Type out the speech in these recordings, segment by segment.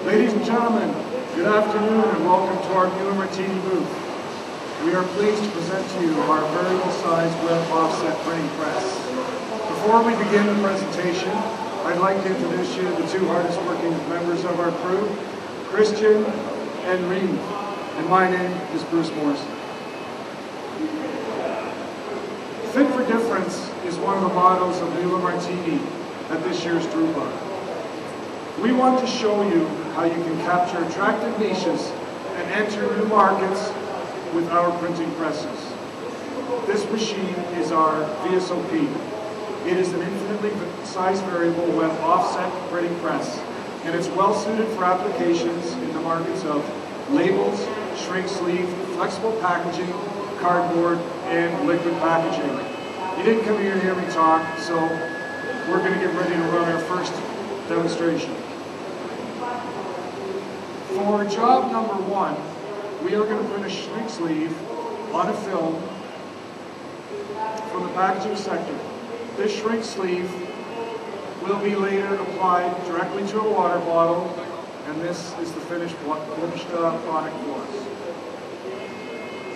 Ladies and gentlemen, good afternoon and welcome to our Muller Marini booth. We are pleased to present to you our variable size web offset printing press. Before we begin the presentation, I'd like to introduce you to the two hardest working members of our crew, Christian and Reed, and my name is Bruce Morrison. Fit for difference is one of the mottos of Muller Marini at this year's Drupa. We want to show you how you can capture attractive niches and enter new markets with our printing presses. This machine is our VSOP. It is an infinitely size variable web offset printing press, and it's well suited for applications in the markets of labels, shrink sleeve, flexible packaging, cardboard, and liquid packaging. You didn't come here to hear me talk, so we're going to get ready to run our first demonstration. For job number one, we are going to print a shrink sleeve on a film from the packaging sector. This shrink sleeve will be later applied directly to a water bottle, and this is the finished product for us.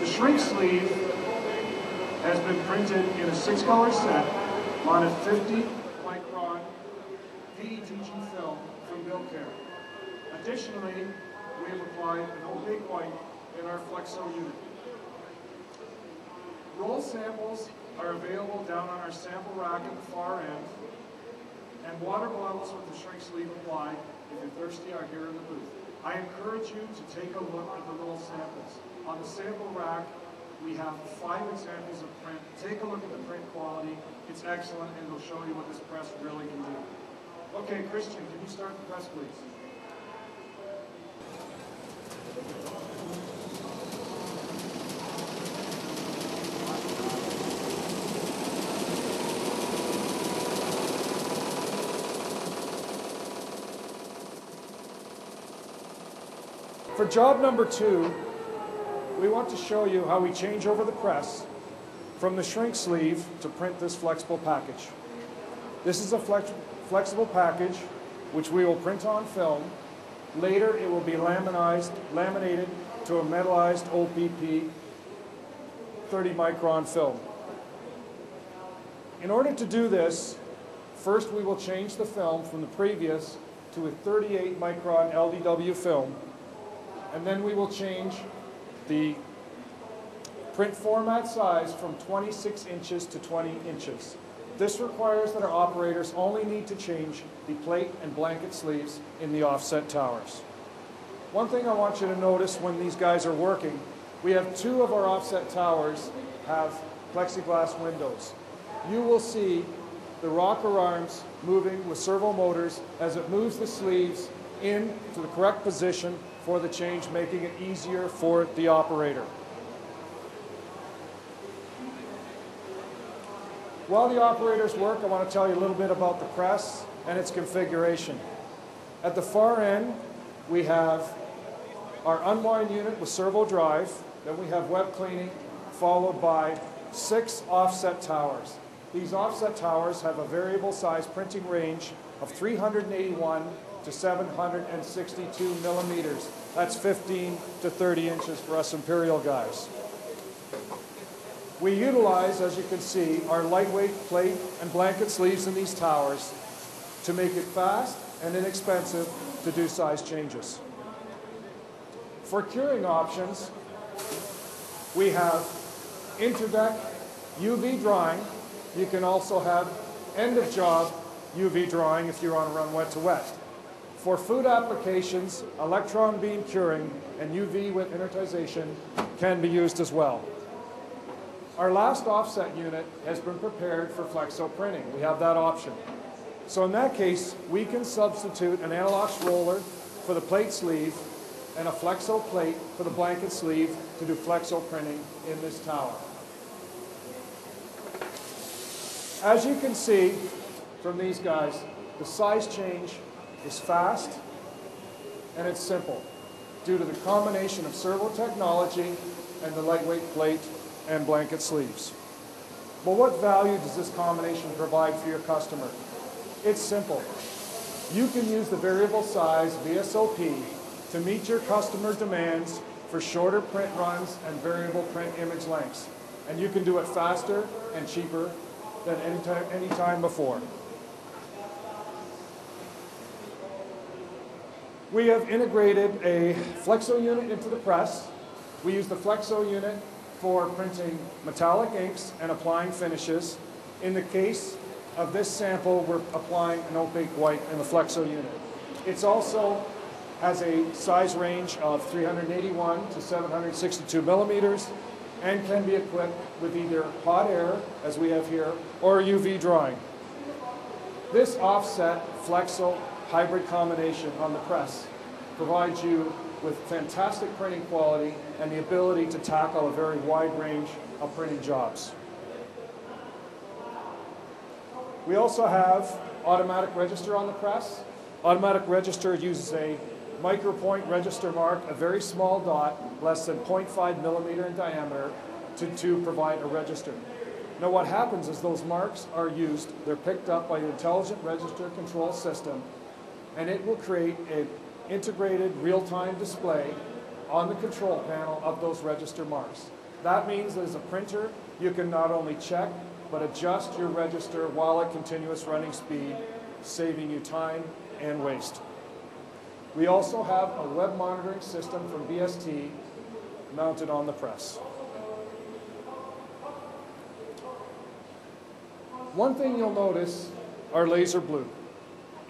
The shrink sleeve has been printed in a 6-color set on a 50-micron PETG film from Billcare. Additionally, we have applied an opaque white in our Flexo unit. Roll samples are available down on our sample rack at the far end, and water bottles with the shrink sleeve applied, if you're thirsty, are here in the booth. I encourage you to take a look at the roll samples. On the sample rack, we have 5 examples of print. Take a look at the print quality. It's excellent, and it'll show you what this press really can do. Okay, Christian, can you start the press, please? For job number 2, we want to show you how we change over the press from the shrink sleeve to print this flexible package. This is a flexible package which we will print on film. Later it will be laminated to a metallized OPP 30-micron film. In order to do this, first we will change the film from the previous to a 38-micron LDW film, and then we will change the print format size from 26 inches to 20 inches. This requires that our operators only need to change the plate and blanket sleeves in the offset towers. One thing I want you to notice when these guys are working, we have 2 of our offset towers have plexiglass windows. You will see the rocker arms moving with servo motors as it moves the sleeves into the correct position for the change, making it easier for the operator. While the operators work, I want to tell you a little bit about the press and its configuration. At the far end, we have our unwind unit with servo drive. Then we have web cleaning, followed by 6 offset towers. These offset towers have a variable size printing range of 381 to 762 millimeters. That's 15 to 30 inches for us imperial guys. We utilize, as you can see, our lightweight plate and blanket sleeves in these towers to make it fast and inexpensive to do size changes. For curing options, we have interdeck UV drying. You can also have end of job UV drying if you want to run wet to wet. For food applications, electron beam curing and UV with inertization can be used as well. Our last offset unit has been prepared for flexo printing. We have that option. So in that case, we can substitute an analog roller for the plate sleeve and a flexo plate for the blanket sleeve to do flexo printing in this tower. As you can see from these guys, the size change is fast and it's simple due to the combination of servo technology and the lightweight plate and blanket sleeves. But what value does this combination provide for your customer? It's simple. You can use the variable size VSOP to meet your customer demands for shorter print runs and variable print image lengths. And you can do it faster and cheaper than any time before. We have integrated a Flexo unit into the press. We use the Flexo unit for printing metallic inks and applying finishes. In the case of this sample, we're applying an opaque white in the Flexo unit. It also has a size range of 381 to 762 millimeters and can be equipped with either hot air, as we have here, or UV drying. This offset Flexo hybrid combination on the press provides you with fantastic printing quality and the ability to tackle a very wide range of printing jobs. We also have automatic register on the press. Automatic register uses a micropoint register mark, a very small dot, less than 0.5 millimeter in diameter, to provide a register. Now what happens is those marks are used, they're picked up by an intelligent register control system, and it will create an integrated real-time display on the control panel of those register marks. That means that as a printer, you can not only check, but adjust your register while at continuous running speed, saving you time and waste. We also have a web monitoring system from BST mounted on the press. One thing you'll notice are laser blue.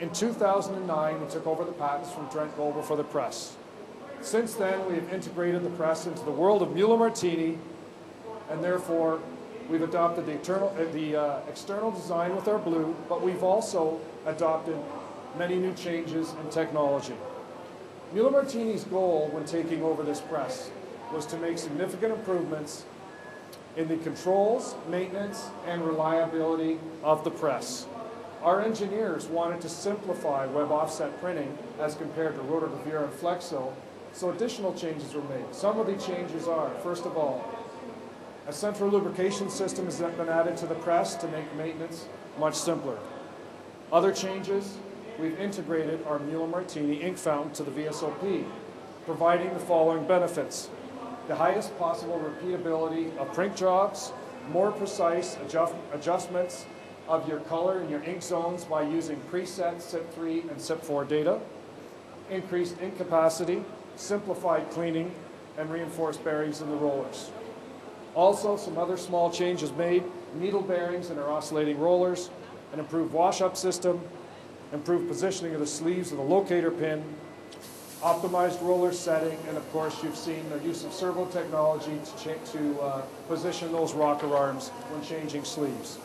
In 2009, we took over the patents from Trent Goebel for the press. Since then, we have integrated the press into the world of Muller Marini, and therefore, we've adopted the external design with our blue, but we've also adopted many new changes in technology. Muller Marini's goal when taking over this press was to make significant improvements in the controls, maintenance, and reliability of the press. Our engineers wanted to simplify web offset printing as compared to rotogravure and Flexo, so additional changes were made. Some of the changes are, first of all, a central lubrication system has been added to the press to make maintenance much simpler. Other changes, we've integrated our Muller Marini ink fountain to the VSOP, providing the following benefits: the highest possible repeatability of print jobs, more precise adjustments of your color and your ink zones by using preset SIP3 and SIP4 data, increased ink capacity, simplified cleaning, and reinforced bearings in the rollers. Also, some other small changes made: needle bearings in our oscillating rollers, an improved wash-up system, improved positioning of the sleeves of the locator pin, optimized roller setting, and of course you've seen the use of servo technology to position those rocker arms when changing sleeves.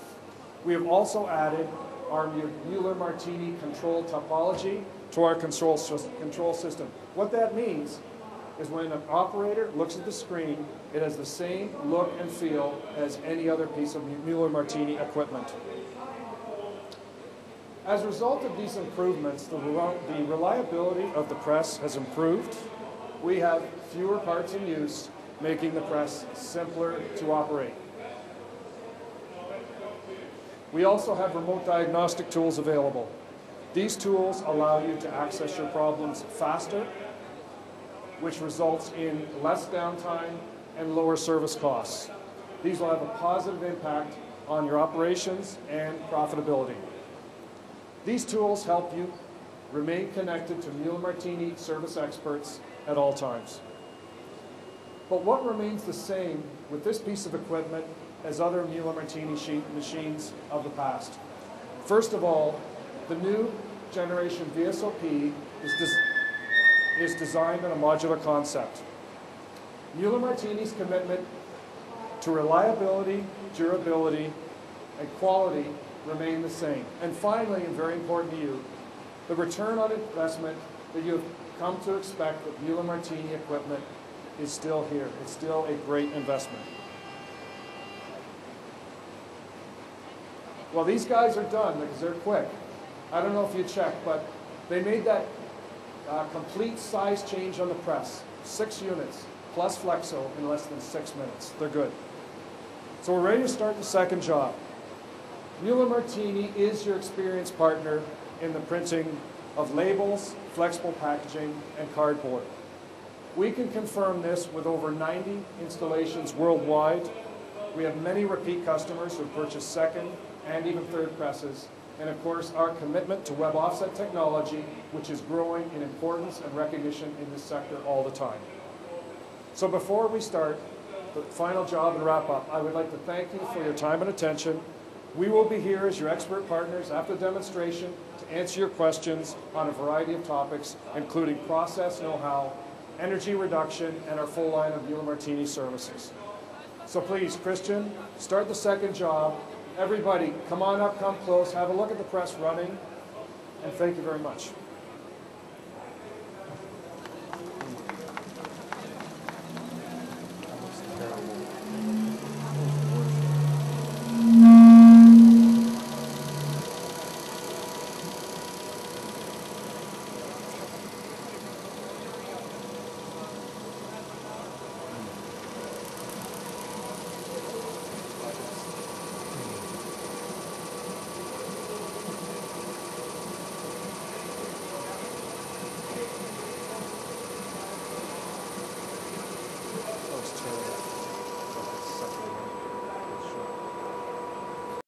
We have also added our Muller Marini control topology to our control system. What that means is when an operator looks at the screen, it has the same look and feel as any other piece of Muller Marini equipment. As a result of these improvements, the reliability of the press has improved. We have fewer parts in use, making the press simpler to operate. We also have remote diagnostic tools available. These tools allow you to access your problems faster, which results in less downtime and lower service costs. These will have a positive impact on your operations and profitability. These tools help you remain connected to Muller Marini service experts at all times. But what remains the same with this piece of equipment as other Muller Marini machines of the past? First of all, the new generation VSOP is designed on a modular concept. Muller Marini's commitment to reliability, durability, and quality remain the same. And finally, and very important to you, the return on investment that you have come to expect with Muller Marini equipment is still here. It's still a great investment. Well, these guys are done because they're quick. I don't know if you checked, but they made that complete size change on the press. 6 units plus Flexo in less than 6 minutes. They're good. So we're ready to start the second job. Muller Marini is your experienced partner in the printing of labels, flexible packaging, and cardboard. We can confirm this with over 90 installations worldwide. We have many repeat customers who purchase second and even third presses. And of course, our commitment to web offset technology, which is growing in importance and recognition in this sector all the time. So before we start the final job and wrap up, I would like to thank you for your time and attention. We will be here as your expert partners after the demonstration to answer your questions on a variety of topics, including process know-how, energy reduction, and our full line of Muller Marini services. So please, Christian, start the second job. Everybody, come on up, come close, have a look at the press running, and thank you very much.